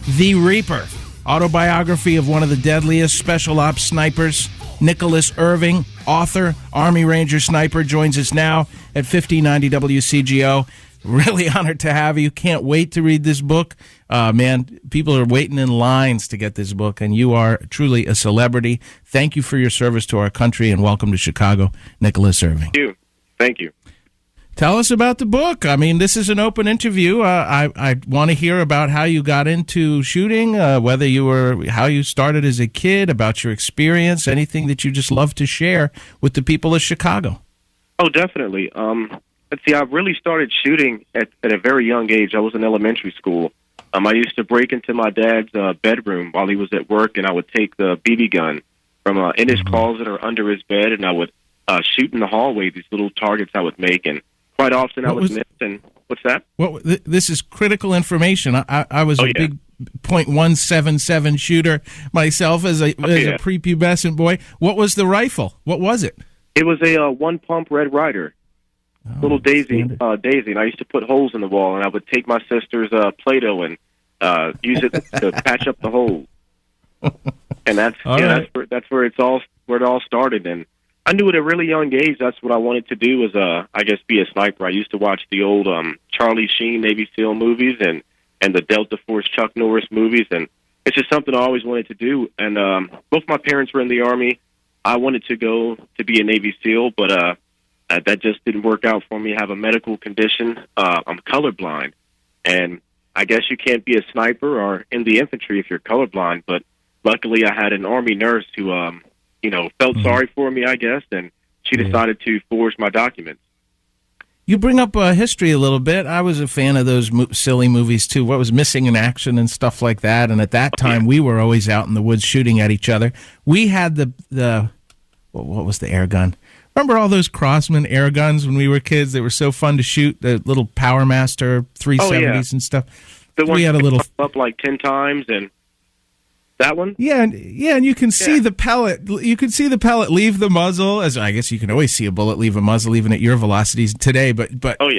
The Reaper, autobiography of one of the deadliest special ops snipers, Nicholas Irving, author, Army Ranger sniper, joins us now at 1590 WCGO. Really honored to have you. Can't wait to read this book. Man, people are waiting in lines to get this book, and you are truly a celebrity. Thank you for your service to our country, and welcome to Chicago, Nicholas Irving. Thank you. Thank you. Tell us about the book. I mean, this is an open interview. I want to hear about how you got into shooting, how you started as a kid, about your experience, anything that you just love to share with the people of Chicago. Oh, definitely. Let's see, I really started shooting at a very young age. I was in elementary school. I used to break into my dad's bedroom while he was at work, and I would take the BB gun from in his closet or under his bed, and I would shoot in the hallway these little targets I would make, and quite often I would miss. And what's that? This is critical information. I was a big .177 shooter myself as a prepubescent boy. What was the rifle? What was it? It was a one-pump Red Ryder. Little Daisy, and I used to put holes in the wall, and I would take my sister's Play-Doh and use it to patch up the holes. And that's where it all started. And I knew at a really young age that's what I wanted to do was be a sniper. I used to watch the old Charlie Sheen Navy SEAL movies and the Delta Force Chuck Norris movies, and it's just something I always wanted to do. And both my parents were in the Army. I wanted to go to be a Navy SEAL, but that just didn't work out for me. I have a medical condition. I'm colorblind, and I guess you can't be a sniper or in the infantry if you're colorblind. But luckily, I had an Army nurse who, felt sorry for me, I guess, and she decided to forge my documents. You bring up history a little bit. I was a fan of those silly movies, too. What was Missing in Action and stuff like that. And at that time, we were always out in the woods shooting at each other. We had what was the air gun? Remember all those Crossman air guns when we were kids? They were so fun to shoot, the little Power Master 370s and stuff. The one we had a little up like 10 times, and that one? Yeah, and you can see the pellet. You can see the pellet leave the muzzle. As I guess you can always see a bullet leave a muzzle, even at your velocities today. But we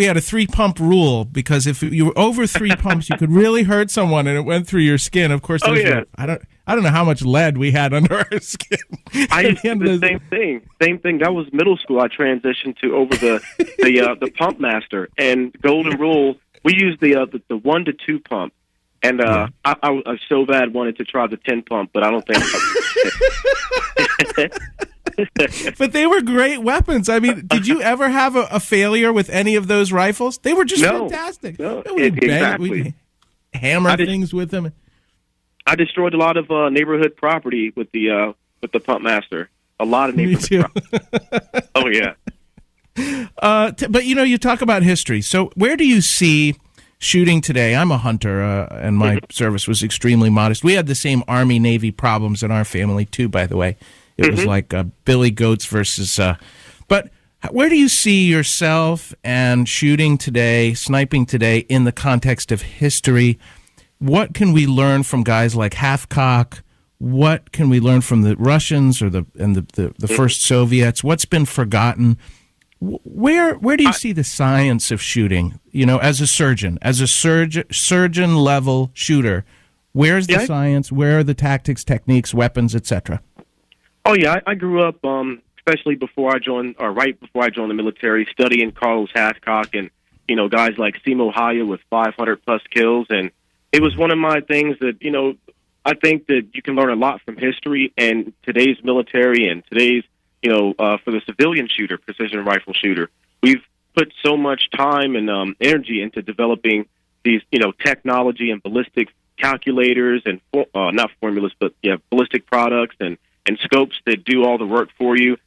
had a 3-pump rule, because if you were over 3 pumps, you could really hurt someone, and it went through your skin. Of course, I don't know how much lead we had under our skin. I used to do the same thing. That was middle school. I transitioned to over the Pump Master and Golden Rule. We used the 1 to 2 pump, and I so bad wanted to try the 10 pump, but I don't think. But they were great weapons. I mean, did you ever have a failure with any of those rifles? They were just fantastic. No, we'd hammer things with them. I destroyed a lot of neighborhood property with the Pump Master. A lot of neighborhood property. Oh, yeah. But, you talk about history. So where do you see shooting today? I'm a hunter, and my service was extremely modest. We had the same Army-Navy problems in our family, too, by the way. It was like Billy Goats versus... but where do you see yourself and shooting today, sniping today, in the context of history? What can we learn from guys like Halfcock? What can we learn from the Russians or the first Soviets? What's been forgotten? Where do you see the science of shooting? As a surgeon, surgeon level shooter, where's the science? Where are the tactics, techniques, weapons, etc.? Oh yeah, I grew up, especially right before I joined the military, studying Carlos Halfcock and guys like Simo Haya with 500 plus kills. And it was one of my things that, I think that you can learn a lot from history and today's military and today's, for the civilian shooter, precision rifle shooter. We've put so much time and energy into developing these, technology and ballistic calculators and, not formulas, but ballistic products and scopes that do all the work for you.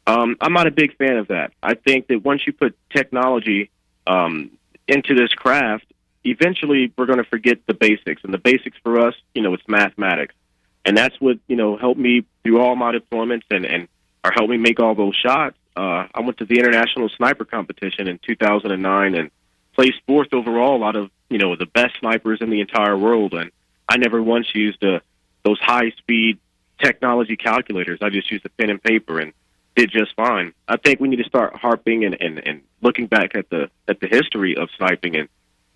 I'm not a big fan of that. I think that once you put technology into this craft, eventually we're going to forget the basics. And the basics for us, it's mathematics. And that's what, helped me through all my deployments and helped me make all those shots. I went to the International Sniper Competition in 2009 and placed 4th overall out of, the best snipers in the entire world. And I never once used those high-speed technology calculators. I just used a pen and paper and did just fine. I think we need to start harping and looking back at the history of sniping and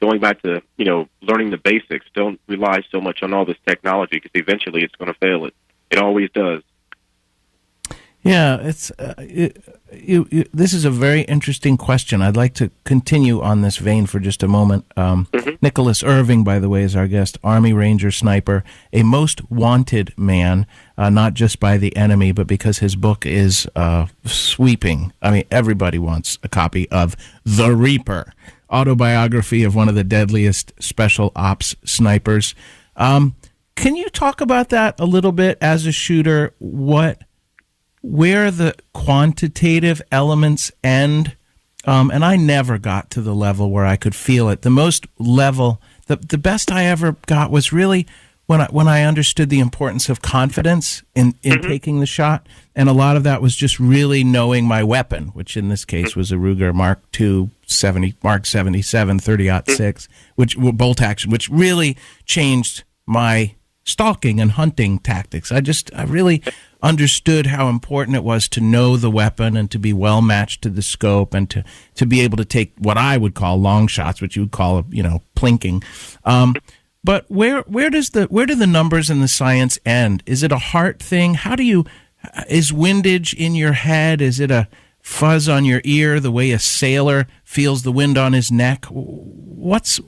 going back to, learning the basics. Don't rely so much on all this technology because eventually it's going to fail it. It always does. Yeah, this is a very interesting question. I'd like to continue on this vein for just a moment. Nicholas Irving, by the way, is our guest, Army Ranger sniper, a most wanted man, not just by the enemy, but because his book is sweeping. I mean, everybody wants a copy of The Reaper, autobiography of one of the deadliest special ops snipers. Can you talk about that a little bit as a shooter? Where the quantitative elements end, and I never got to the level where I could feel it. The most level, the best I ever got was really when I understood the importance of confidence in taking the shot, and a lot of that was just really knowing my weapon, which in this case was a Ruger Mark II, Mark 77, 30-06, which bolt action, which really changed my stalking and hunting tactics. I really understood how important it was to know the weapon and to be well matched to the scope and to be able to take what I would call long shots, which you would call, plinking. But where do the numbers and the science end? Is it a heart thing? Is windage in your head? Is it a fuzz on your ear, the way a sailor feels the wind on his neck? What's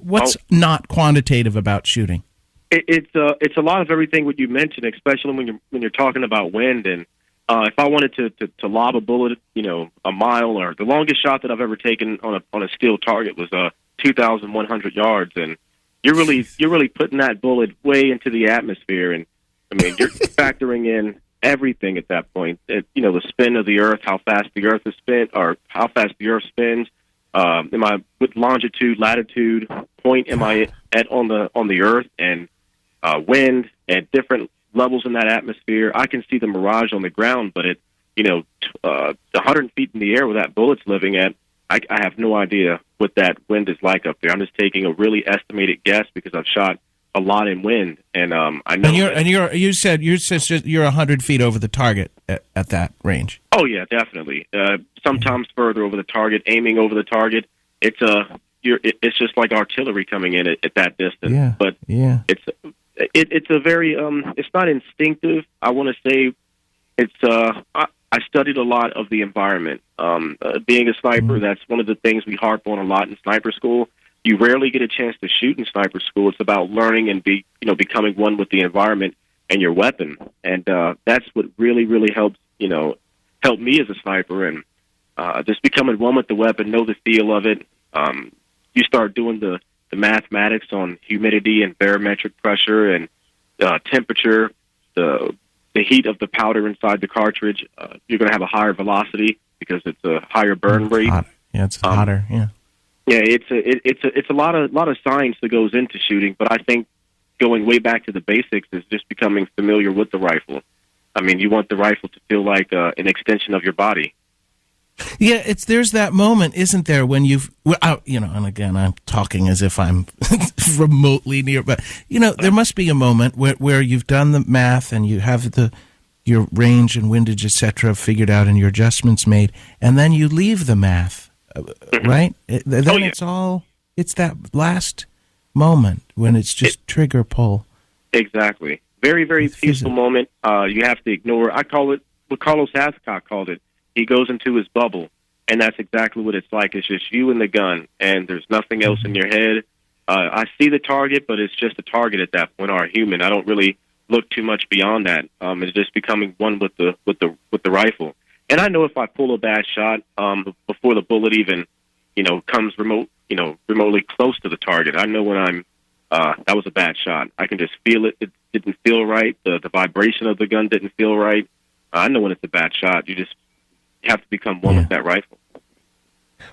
not quantitative about shooting? It's a lot of everything what you mentioned, especially when you're talking about wind. And if I wanted to lob a bullet, a mile, or the longest shot that I've ever taken on a steel target was 2,100 yards, and you're really putting that bullet way into the atmosphere, and I mean you're factoring in everything at that point. The spin of the Earth, how fast the Earth is spin, or how fast the Earth spins. Am I with longitude, latitude, point am I at on the Earth, and wind at different levels in that atmosphere. I can see the mirage on the ground, but at 100 feet in the air where that bullet's living at, I have no idea what that wind is like up there. I'm just taking a really estimated guess because I've shot a lot in wind, and I know. You said you're 100 feet over the target at that range. Oh yeah, definitely. Sometimes further over the target, aiming over the target. It's just like artillery coming in at that distance. Yeah. But yeah. It's a very it's not instinctive. I want to say it's I studied a lot of the environment. Being a sniper, that's one of the things we harp on a lot in sniper school. You rarely get a chance to shoot in sniper school. It's about learning and becoming one with the environment and your weapon, and that's what really helps help me as a sniper, and just becoming one with the weapon, know the feel of it. You start doing the mathematics on humidity and barometric pressure and temperature, the heat of the powder inside the cartridge. You're going to have a higher velocity because it's a higher burn rate. Yeah, it's hotter. Yeah. Yeah, it's a lot of science that goes into shooting, but I think going way back to the basics is just becoming familiar with the rifle. I mean, you want the rifle to feel like an extension of your body. Yeah, there's that moment, isn't there, when and again, I'm talking as if I'm remotely near, but there must be a moment where you've done the math and you have your range and windage, etc., figured out and your adjustments made, and then you leave the math, right? It's that last moment when it's just trigger pull. Exactly. Very, very peaceful moment. You have to ignore. I call it what Carlos Hathcock called it. He goes into his bubble, and that's exactly what it's like. It's just you and the gun, and there's nothing else in your head. I see the target, but it's just a target at that point, or a human. I don't really look too much beyond that. It's just becoming one with the rifle. And I know if I pull a bad shot before the bullet even comes remotely close to the target, I know when that was a bad shot. I can just feel it. It didn't feel right. The vibration of the gun didn't feel right. I know when it's a bad shot. You have to become one with that rifle.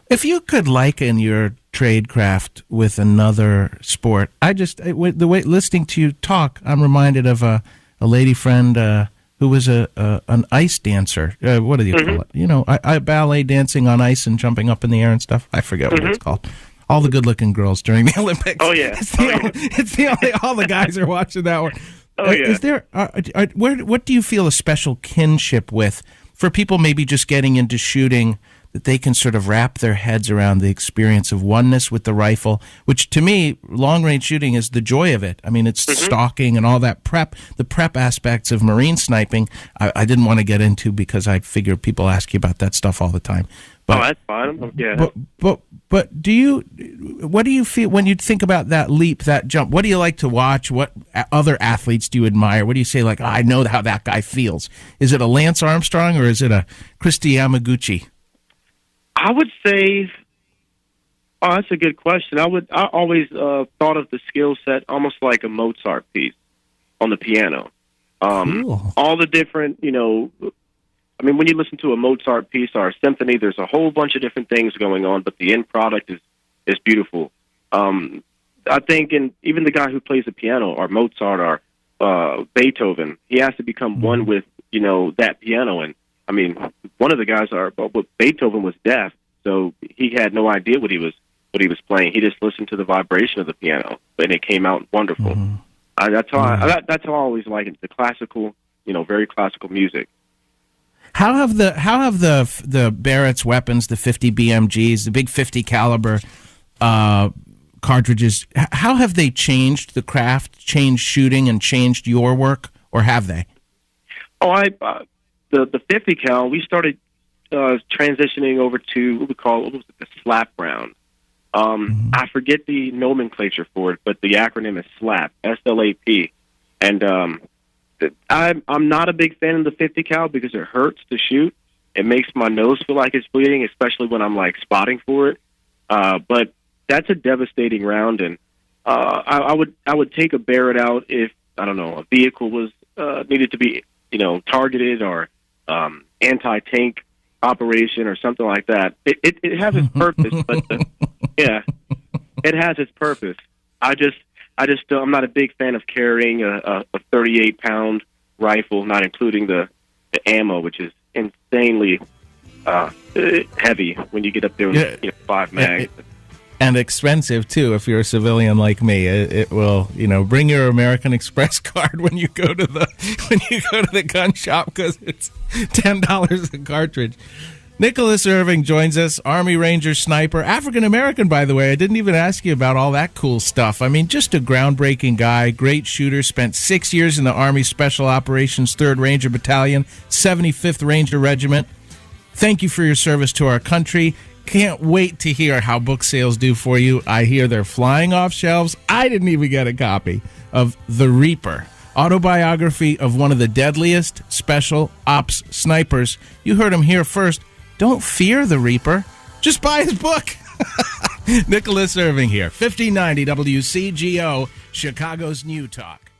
If you could liken your tradecraft with another sport, the way listening to you talk, I'm reminded of a lady friend who was an ice dancer. What do you call it? I ballet dancing on ice and jumping up in the air and stuff. I forget what it's called. All the good-looking girls during the Olympics. Oh yeah, it's the only. All the guys are watching that one. Oh yeah. Is there? What do you feel a special kinship with for people maybe just getting into shooting that they can sort of wrap their heads around the experience of oneness with the rifle, which to me, long-range shooting is the joy of it. I mean, it's stalking and all that prep, the prep aspects of Marine sniping. I didn't want to get into because I figure people ask you about that stuff all the time. But, that's fine. Yeah. But what do you feel when you think about that leap, that jump? What do you like to watch? What other athletes do you admire? What do you say, like, I know how that guy feels? Is it a Lance Armstrong or is it a Christy Yamaguchi? I would say, that's a good question. I always thought of the skill set almost like a Mozart piece on the piano. Cool. All the different, I mean, when you listen to a Mozart piece or a symphony, there's a whole bunch of different things going on, but the end product is beautiful. I think, and even the guy who plays the piano, or Mozart, or Beethoven, he has to become one with, that piano. And I mean, one of the guys Beethoven was deaf, so he had no idea what he was playing. He just listened to the vibration of the piano, and it came out wonderful. That's how I always like it. The classical, very classical music. How have the Barrett's weapons, the 50 BMGs, the big 50 caliber cartridges, how have they changed the craft, changed shooting, and changed your work, or have they? The 50 cal, we started transitioning over to what was it, the slap round. I forget the nomenclature for it, but the acronym is SLAP, SLAP, and I'm not a big fan of the 50 cal because it hurts to shoot. It makes my nose feel like it's bleeding, especially when I'm like spotting for it. But that's a devastating round, and I would take a Barrett out if, I don't know, a vehicle was needed to be targeted, or anti-tank operation or something like that. It has its purpose, but it has its purpose. I'm not a big fan of carrying a 38-pound rifle, not including the ammo, which is insanely heavy when you get up there with 5 mags. And expensive too. If you're a civilian like me, it will, bring your American Express card when you go to the gun shop, because it's $10 a cartridge. Nicholas Irving joins us, Army Ranger sniper, African American, by the way. I didn't even ask you about all that cool stuff. I mean, just a groundbreaking guy, great shooter, spent 6 years in the Army Special Operations 3rd Ranger Battalion, 75th Ranger Regiment. Thank you for your service to our country. Can't wait to hear how book sales do for you. I hear they're flying off shelves. I didn't even get a copy of The Reaper, autobiography of one of the deadliest special ops snipers. You heard him here first. Don't fear the Reaper. Just buy his book. Nicholas Irving here, 1590 WCGO, Chicago's New Talk.